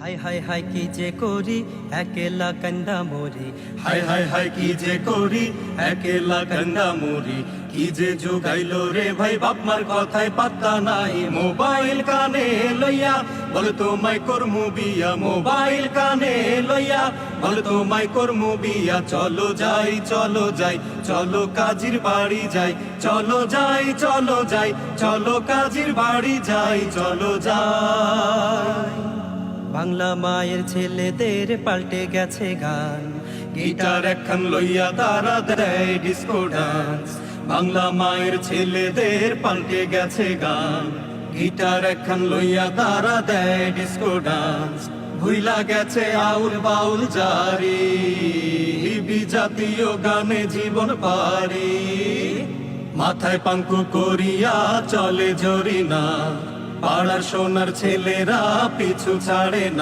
হায় হায় হায় কি যে করি একেলা কান্দা মরি, হায় হায় হায় কি যে করি একেলা কান্দা মরি। কি যে যোগাইলো রে ভাই বাপ মার কথায় পাত্তা নাই। মোবাইল কানে লইয়া বল তোমায় করমু বিয়া, মোবাইল কানে লইয়া বল তোমায় করমু বিয়া। চলো যাই চলো যাই চলো কাজীর বাড়ি যাই, চলো যাই চলো যাই চলো কাজীর বাড়ি যাই, চলো যাই। বাংলা মায়ের ছেলেদের পাল্টে গেছে গান, গিটার একখান লইয়া তারা দেয় ডিস্কো ডান্স। বাংলা মায়ের ছেলেদের পাল্টে গেছে গান, গিটার একখান লইয়া তারা দেয় ডিস্কো ডান্স। ভুইলা গেছে আউল বাউল জারি, বিজাতীয় গানে জীবন পারি। মাথায় পাঙ্কু করিয়া চলে জরিনা, পাড়ার সোনার ছেলেরা পিছু ছাড়ে না।